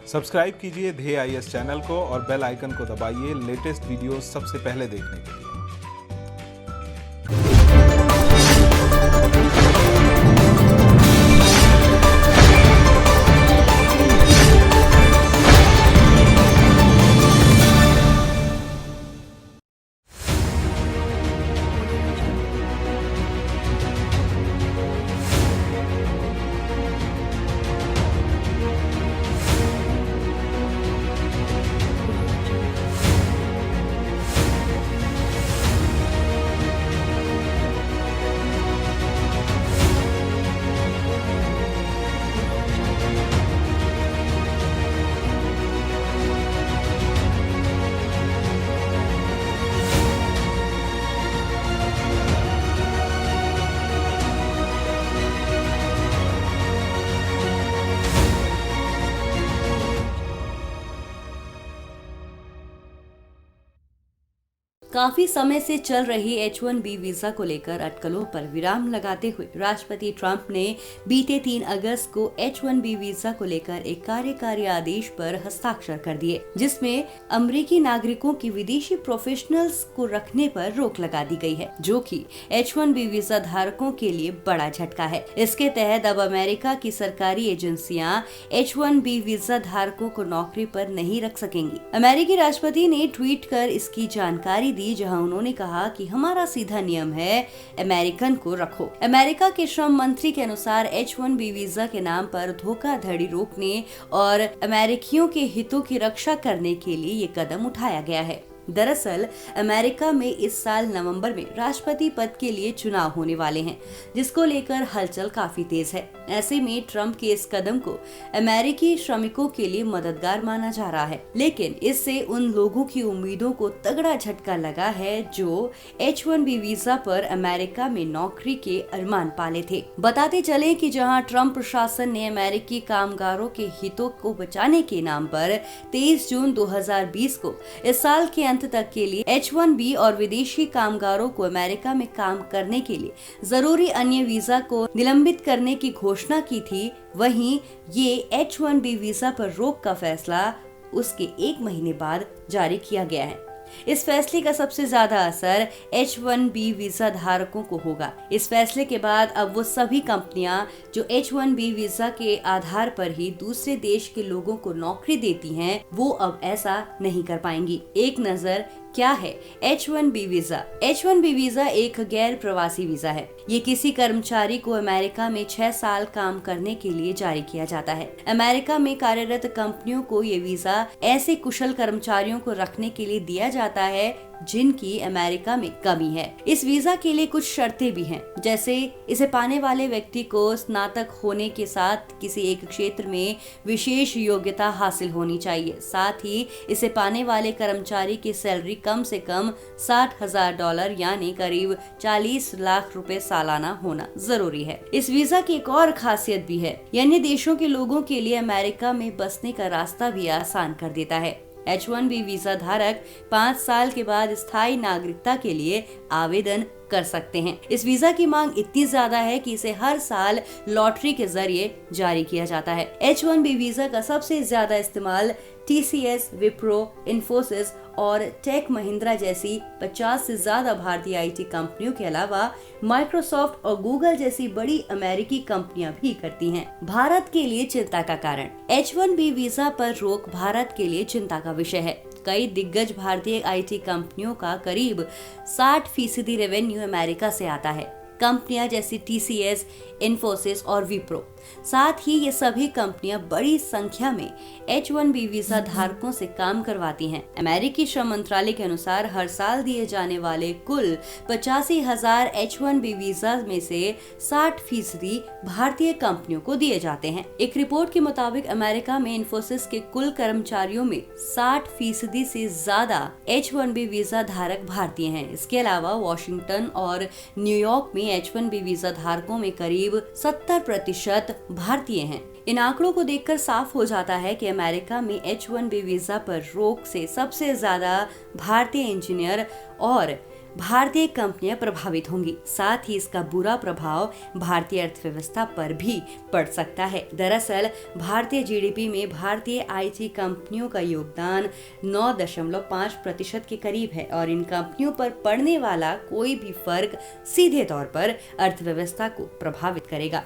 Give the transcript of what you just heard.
Subscribe कीजिए ध्येय IAS channel को और बेल आइकन को दबाइए लेटेस्ट वीडियो सबसे पहले देखने के लिए। काफी समय से चल रही H1B वीजा को लेकर अटकलों पर विराम लगाते हुए राष्ट्रपति ट्रंप ने बीते 3 अगस्त को H1B वीजा को लेकर एक कार्यकारी आदेश पर हस्ताक्षर कर दिए, जिसमें अमेरिकी नागरिकों की विदेशी प्रोफेशनल्स को रखने पर रोक लगा दी गई है, जो कि H1B वीजा धारकों के लिए बड़ा झटका है। इसके तहत अब अमेरिका की सरकारी एजेंसियां H1B वीजा धारकों को नौकरी पर नहीं रख सकेंगी। अमेरिकी राष्ट्रपति ने ट्वीट कर इसकी जानकारी दी, जहां उन्होंने कहा कि हमारा सीधा नियम है, अमेरिकन को रखो। अमेरिका के श्रम मंत्री के अनुसार H1B वीजा के नाम पर धोखाधड़ी रोकने और अमेरिकियों के हितों की रक्षा करने के लिए ये कदम उठाया गया है। दरअसल अमेरिका में इस साल नवंबर में राष्ट्रपति पद के लिए चुनाव होने वाले हैं, जिसको लेकर हलचल काफी तेज है। ऐसे में ट्रंप के इस कदम को अमेरिकी श्रमिकों के लिए मददगार माना जा रहा है, लेकिन इससे उन लोगों की उम्मीदों को तगड़ा झटका लगा है जो H1B वीजा पर अमेरिका में नौकरी के अरमान पाले थे। बताते चले कि जहां ट्रंप प्रशासन ने अमेरिकी कामगारों के हितों को बचाने के नाम पर 23 जून 2020 को इस साल के अंत तक के लिए H1B और विदेशी कामगारों को अमेरिका में काम करने के लिए जरूरी अन्य वीजा को निलंबित करने की घोषणा की थी, वहीं ये H1B वीजा पर रोक का फैसला उसके 1 महीने बाद जारी किया गया है। इस फैसले का सबसे ज्यादा असर H1B वीजा धारकों को होगा। इस फैसले के बाद अब वो सभी कंपनियां जो H1B वीजा के आधार पर ही दूसरे देश के लोगों को नौकरी देती हैं, वो अब ऐसा नहीं कर पाएंगी। एक नजर क्या है H1B वीजा? H1B वीजा एक गैर प्रवासी वीजा है। ये किसी कर्मचारी को अमेरिका में 6 साल काम करने के लिए जारी किया जाता है। अमेरिका में कार्यरत कंपनियों को ये वीजा ऐसे कुशल कर्मचारियों को रखने के लिए दिया जाता है जिनकी अमेरिका में कमी है। इस वीजा के लिए कुछ शर्तें भी हैं, जैसे इसे पाने वाले व्यक्ति को स्नातक होने के साथ किसी एक क्षेत्र में विशेष योग्यता हासिल होनी चाहिए। साथ ही इसे पाने वाले कर्मचारी की सैलरी कम से कम $60,000 यानी करीब 40 लाख रुपए सालाना होना जरूरी है। इस वीजा की एक और खासियत भी है, अन्य देशों के लोगों के लिए अमेरिका में बसने का रास्ता भी आसान कर देता है। H1B वीजा धारक 5 साल के बाद स्थायी नागरिकता के लिए आवेदन कर सकते हैं। इस वीजा की मांग इतनी ज्यादा है कि इसे हर साल लॉटरी के जरिए जारी किया जाता है। H1B वीजा का सबसे ज्यादा इस्तेमाल TCS, विप्रो, इन्फोसिस और टेक महिंद्रा जैसी 50 से ज्यादा भारतीय IT कंपनियों के अलावा माइक्रोसॉफ्ट और गूगल जैसी बड़ी अमेरिकी कंपनियां भी करती हैं। भारत के लिए चिंता का कारण। H1B वीजा पर रोक भारत के लिए चिंता का विषय है। कई दिग्गज भारतीय IT कंपनियों का करीब 60% रेवेन्यू अमेरिका से आता है। कंपनियां जैसी TCS, इन्फोसिस और विप्रो, साथ ही ये सभी कंपनियां बड़ी संख्या में H1B वीजा धारकों से काम करवाती हैं। अमेरिकी श्रम मंत्रालय के अनुसार हर साल दिए जाने वाले कुल 85,000 H1B वीजा में से 60% भारतीय कंपनियों को दिए जाते हैं। एक रिपोर्ट के मुताबिक अमेरिका में इन्फोसिस के कुल कर्मचारियों में 60% से ज्यादा H1B वीजा धारक भारतीय हैं। इसके अलावा वॉशिंगटन और न्यूयॉर्क में H1B वीजा धारकों में करीब 70% भारतीय हैं। इन आंकड़ों को देखकर साफ हो जाता है कि अमेरिका में H1B वीजा पर रोक से सबसे ज्यादा भारतीय इंजीनियर और भारतीय कंपनियां प्रभावित होंगी। साथ ही इसका बुरा प्रभाव भारतीय अर्थव्यवस्था पर भी पड़ सकता है। दरअसल भारतीय जीडीपी में भारतीय आईटी कंपनियों का योगदान 9.5% के करीब है और इन कंपनियों पर पड़ने वाला कोई भी फर्क सीधे तौर पर अर्थव्यवस्था को प्रभावित करेगा।